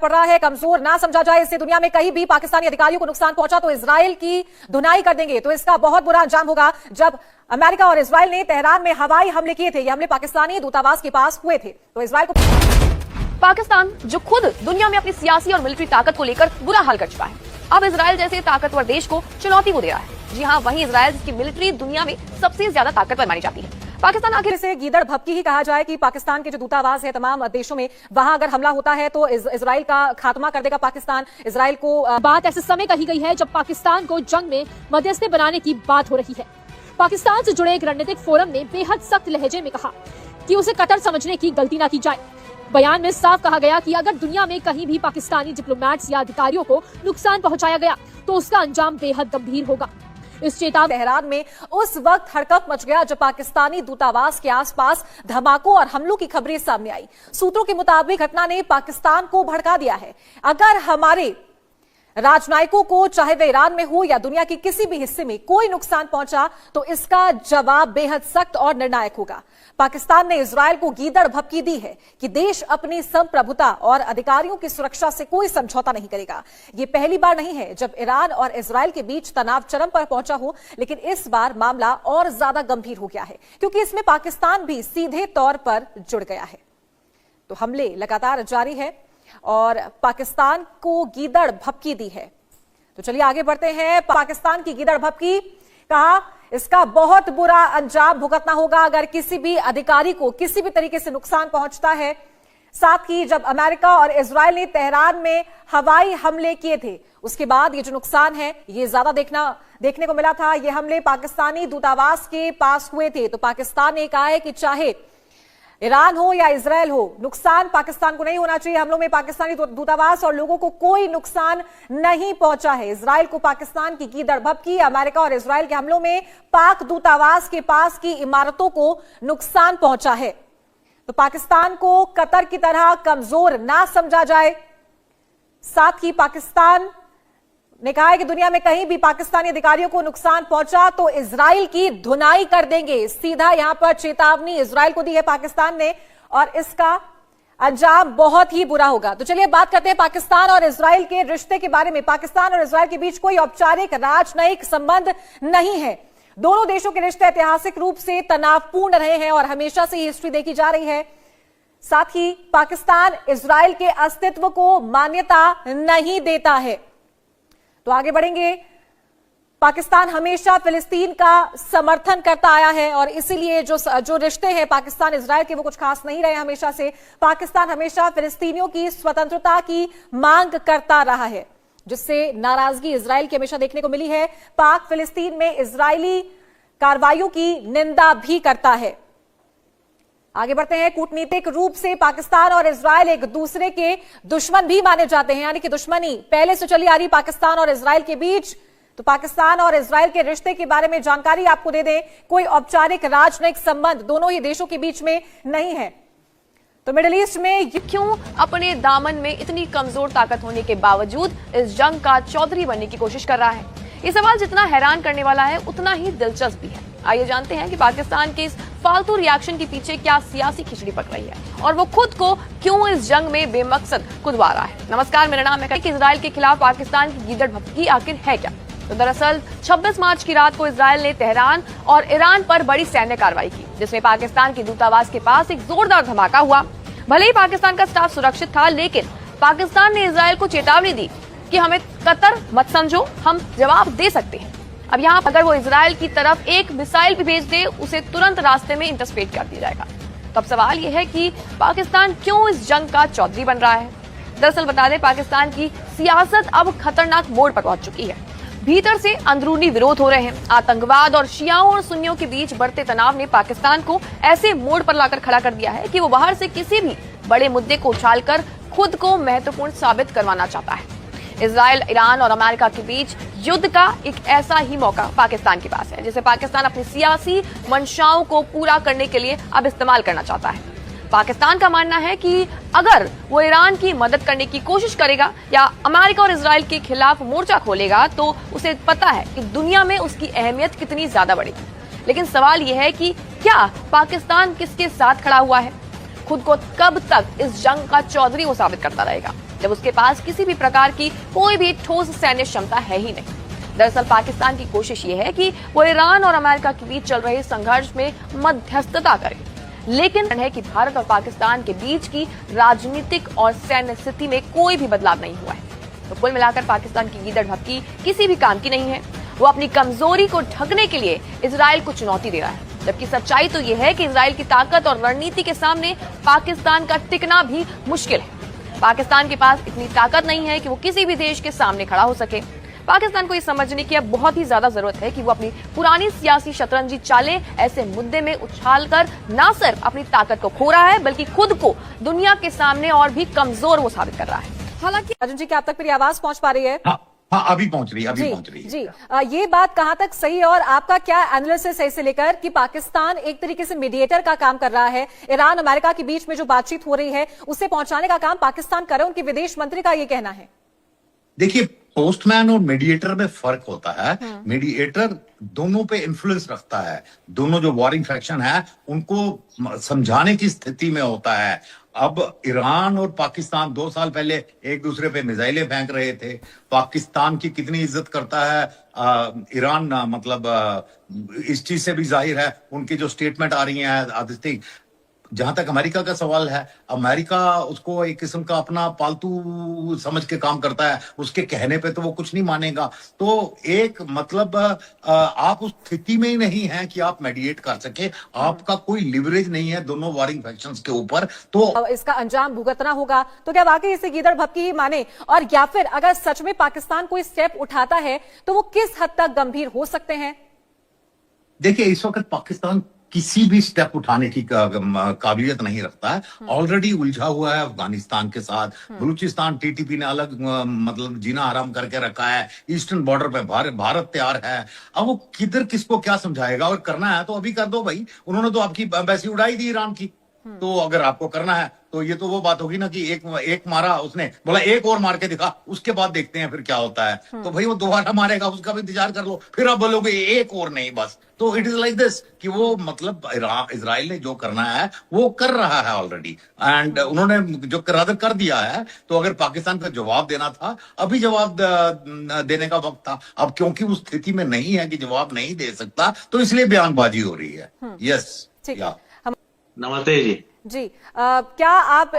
पड़ रहा है, कमजोर ना समझा जाए, इससे दुनिया में कहीं भी पाकिस्तानी अधिकारियों को नुकसान पहुंचा तो इजराइल की धुनाई कर देंगे। तो इसका बहुत बुरा अंजाम होगा। जब अमेरिका और इजराइल ने तेहरान में हवाई हमले किए थे, ये हमले पाकिस्तानी दूतावास के पास हुए थे, तो इजराइल को पाकिस्तान जो खुद दुनिया में अपनी सियासी और मिलिट्री ताकत को लेकर बुरा हाल कर चुका है, अब इजराइल जैसे ताकतवर देश को चुनौती को दे रहा है। जी हाँ, वहीं इजराइल की मिलिट्री दुनिया में सबसे ज्यादा ताकतवर मानी जाती है। पाकिस्तान आखिर से गीदड़ भपकी ही कहा जाए कि पाकिस्तान के जो दूतावास है तमाम देशों में, वहां अगर हमला होता है तो इजराइल का खात्मा कर देगा पाकिस्तान। इजराइल को बात ऐसे समय कही गई है जब पाकिस्तान को जंग में मध्यस्थी बनाने की बात हो रही है। पाकिस्तान से जुड़े एक रणनीतिक फोरम ने बेहद सख्त लहजे में कहा कि उसे कतर समझने की गलती न की जाए। बयान में साफ कहा गया कि अगर दुनिया में कहीं भी पाकिस्तानी डिप्लोमेट्स या अधिकारियों को नुकसान पहुंचाया गया तो उसका अंजाम बेहद गंभीर होगा। इस चेतावनी तेहरान में उस वक्त हड़कंप मच गया जब पाकिस्तानी दूतावास के आसपास धमाकों और हमलों की खबरें सामने आई। सूत्रों के मुताबिक घटना ने पाकिस्तान को भड़का दिया है। अगर हमारे राजनयिकों को, चाहे वे ईरान में हो या दुनिया के किसी भी हिस्से में, कोई नुकसान पहुंचा तो इसका जवाब बेहद सख्त और निर्णायक होगा। पाकिस्तान ने इजराइल को गीदड़ भपकी दी है कि देश अपनी संप्रभुता और अधिकारियों की सुरक्षा से कोई समझौता नहीं करेगा। यह पहली बार नहीं है जब ईरान और इजराइल के बीच तनाव चरम पर पहुंचा हो, लेकिन इस बार मामला और ज्यादा गंभीर हो गया है क्योंकि इसमें पाकिस्तान भी सीधे तौर पर जुड़ गया है। तो हमले लगातार जारी है और पाकिस्तान को गीदड़ भपकी दी है। तो चलिए आगे बढ़ते हैं। पाकिस्तान की गीदड़ भपकी, कहा इसका बहुत बुरा अंजाम भुगतना होगा अगर किसी भी अधिकारी को किसी भी तरीके से नुकसान पहुंचता है। साथ ही जब अमेरिका और इजराइल ने तेहरान में हवाई हमले किए थे, उसके बाद ये जो नुकसान है ये ज्यादा देखने को मिला था। ये हमले पाकिस्तानी दूतावास के पास हुए थे, तो पाकिस्तान ने कहा है कि चाहे ईरान हो या इजराइल हो, नुकसान पाकिस्तान को नहीं होना चाहिए। हमलों में पाकिस्तानी दूतावास और लोगों को कोई नुकसान नहीं पहुंचा है। इजराइल को पाकिस्तान की गीदड़ भपकी, अमेरिका और इजराइल के हमलों में पाक दूतावास के पास की इमारतों को नुकसान पहुंचा है। तो पाकिस्तान को कतर की तरह कमजोर ना समझा जाए। साथ ही पाकिस्तान ने कहा है कि दुनिया में कहीं भी पाकिस्तानी अधिकारियों को नुकसान पहुंचा तो इजराइल की धुनाई कर देंगे। सीधा यहां पर चेतावनी इजराइल को दी है पाकिस्तान ने और इसका अंजाम बहुत ही बुरा होगा। तो चलिए बात करते हैं पाकिस्तान और इजराइल के रिश्ते के बारे में। पाकिस्तान और इजराइल के बीच कोई औपचारिक राजनयिक संबंध नहीं है। दोनों देशों के रिश्ते ऐतिहासिक रूप से तनावपूर्ण रहे हैं और हमेशा से हिस्ट्री देखी जा रही है। साथ ही पाकिस्तान इजराइल के अस्तित्व को मान्यता नहीं देता है। तो आगे बढ़ेंगे। पाकिस्तान हमेशा फिलिस्तीन का समर्थन करता आया है और इसीलिए जो रिश्ते हैं पाकिस्तान इजराइल के वो कुछ खास नहीं रहे हमेशा से। पाकिस्तान हमेशा फिलिस्तीनियों की स्वतंत्रता की मांग करता रहा है, जिससे नाराजगी इजराइल की हमेशा देखने को मिली है। पाक फिलिस्तीन में इजरायली कार्रवाइयों की निंदा भी करता है। आगे बढ़ते हैं। कूटनीतिक रूप से पाकिस्तान और इजराइल एक दूसरे के दुश्मन भी माने जाते हैं, यानी कि दुश्मनी पहले से चली आ रही पाकिस्तान और इजराइल के बीच। तो पाकिस्तान और इजराइल के रिश्ते के बारे में जानकारी आपको दे दें, कोई औपचारिक राजनयिक संबंध दोनों ही देशों के बीच में नहीं है। तो मिडिल ईस्ट में क्यों अपने दामन में इतनी कमजोर ताकत होने के बावजूद इस जंग का चौधरी बनने की कोशिश कर रहा है? ये सवाल जितना हैरान करने वाला है उतना ही दिलचस्प भी है। आइए जानते हैं कि पाकिस्तान के इस फालतू रिएक्शन के पीछे क्या सियासी खिचड़ी पक रही है और वो खुद को क्यों इस जंग में बेमकसद कुदवा रहा है। नमस्कार, मेरा नाम है। इजराइल के खिलाफ पाकिस्तान की गीदड़ भपकी आखिर है क्या? तो दरअसल 26 मार्च की रात को इजराइल ने तेहरान और ईरान पर बड़ी सैन्य कार्रवाई की, जिसमें पाकिस्तान के दूतावास के पास एक जोरदार धमाका हुआ। भले ही पाकिस्तान का स्टाफ सुरक्षित था, लेकिन पाकिस्तान ने इजराइल को चेतावनी दी कि हमें कतर मत समझो, हम जवाब दे सकते हैं। अब यहाँ अगर वो इजराइल की तरफ एक मिसाइल भी भेज दे, उसे तुरंत रास्ते में इंटरसेप्ट कर दिया जाएगा। तो अब सवाल ये है कि पाकिस्तान क्यों इस जंग का चौधरी बन रहा है? दरअसल बता दें, पाकिस्तान की सियासत अब खतरनाक मोड़ पर पहुंच चुकी है। भीतर से अंदरूनी विरोध हो रहे हैं। आतंकवाद और शियाओं और सुन्नियों के बीच बढ़ते तनाव ने पाकिस्तान को ऐसे मोड़ पर लाकर खड़ा कर दिया है कि वो बाहर से किसी भी बड़े मुद्दे को उछालकर खुद को महत्वपूर्ण साबित करवाना चाहता है। इजराइल, ईरान और अमेरिका के बीच युद्ध का एक ऐसा ही मौका पाकिस्तान के पास है, जिसे पाकिस्तान अपनी सियासी मंशाओं को पूरा करने के लिए अब इस्तेमाल करना चाहता है। पाकिस्तान का मानना है कि अगर वो ईरान की मदद करने की कोशिश करेगा या अमेरिका और इजराइल के खिलाफ मोर्चा खोलेगा, तो उसे पता है कि दुनिया में उसकी अहमियत कितनी ज्यादा बढ़ेगी। लेकिन सवाल यह है कि क्या पाकिस्तान किसके साथ खड़ा हुआ है? खुद को कब तक इस जंग का चौधरी वो साबित करता रहेगा? जब उसके पास किसी भी प्रकार की कोई भी ठोस सैन्य क्षमता है ही नहीं। दरअसल पाकिस्तान की कोशिश ये है कि वो ईरान और अमेरिका के बीच चल रहे संघर्ष में मध्यस्थता करे, लेकिन है कि भारत और पाकिस्तान के बीच की राजनीतिक और सैन्य स्थिति में कोई भी बदलाव नहीं हुआ है। तो कुल मिलाकर पाकिस्तान की गीदड़ भक्की किसी भी काम की नहीं है। वो अपनी कमजोरी को ढकने के लिए इजराइल को चुनौती दे रहा है, जबकि सच्चाई तो यह है कि इजराइल की ताकत और रणनीति के सामने पाकिस्तान का टिकना भी मुश्किल है। पाकिस्तान के पास इतनी ताकत नहीं है कि वो किसी भी देश के सामने खड़ा हो सके। पाकिस्तान को ये समझने की अब बहुत ही ज्यादा जरूरत है कि वो अपनी पुरानी सियासी शतरंजी चालें ऐसे मुद्दे में उछालकर न सिर्फ अपनी ताकत को खो रहा है, बल्कि खुद को दुनिया के सामने और भी कमजोर वो साबित कर रहा है। हालांकि अर्जुन जी, क्या आप तक मेरी आवाज पहुंच पा रही है? हाँ, अभी पहुंच रही है। जी, ये बात कहां तक सही है और आपका क्या एनालिसिस है इसे लेकर कि पाकिस्तान एक तरीके से मीडिएटर का काम कर रहा है, ईरान अमेरिका के बीच में जो बातचीत हो रही है उसे पहुंचाने का काम पाकिस्तान कर रहा है, उनके विदेश मंत्री का ये कहना है। देखिए, पोस्टमैन और मीडिएटर में फर्क होता है। मीडिएटर दोनों पे इन्फ्लुएंस रखता है, दोनों जो वॉरिंग फैक्शन है उनको समझाने की स्थिति में होता है। अब ईरान और पाकिस्तान 2 साल पहले एक दूसरे पे मिसाइलें फेंक रहे थे। पाकिस्तान की कितनी इज्जत करता है ईरान, मतलब इस चीज से भी जाहिर है उनकी जो स्टेटमेंट आ रही है आदित्य। जहां तक अमेरिका का सवाल है, अमेरिका उसको एक किस्म का अपना पालतू समझ के काम करता है, उसके कहने पे तो वो कुछ नहीं मानेगा। तो एक मतलब आप उस स्थिति में ही नहीं है कि आप मेडिएट कर सके, आपका कोई लिवरेज नहीं है दोनों वॉरिंग फैक्शंस के ऊपर, तो इसका अंजाम भुगतना होगा। तो क्या वाकई इसे गीदड़ भक्की ही माने, और या फिर अगर सच में पाकिस्तान कोई स्टेप उठाता है तो वो किस हद तक गंभीर हो सकते हैं? देखिए, इस वक्त पाकिस्तान किसी भी स्टेप उठाने की काबिलियत नहीं रखता है। ऑलरेडी उलझा हुआ है अफगानिस्तान के साथ। बलूचिस्तान टीटीपी ने अलग मतलब जीना आराम करके रखा है। ईस्टर्न बॉर्डर पे भारत तैयार है। अब वो किधर किसको क्या समझाएगा, और करना है तो अभी कर दो भाई। उन्होंने तो आपकी एम्बेसी उड़ाई दी ईरान की, तो अगर आपको करना है तो ये तो वो बात होगी ना कि एक मारा उसने, बोला एक और मार के दिखा, उसके बाद देखते हैं फिर क्या होता है। तो भाई वो दोबारा मारेगा, उसका भी इंतजार कर लो, फिर आप बोलोगे एक और नहीं बस। तो इट इज लाइक दिस कि वो मतलब इजराइल ने जो करना है वो कर रहा है ऑलरेडी, एंड उन्होंने जो रादर कर दिया है। तो अगर पाकिस्तान का जवाब देना था, अभी जवाब देने का वक्त था। अब क्योंकि उस स्थिति में नहीं है कि जवाब नहीं दे सकता, तो इसलिए बयानबाजी हो रही है। यस, ठीक है। नमस्ते जी। क्या आप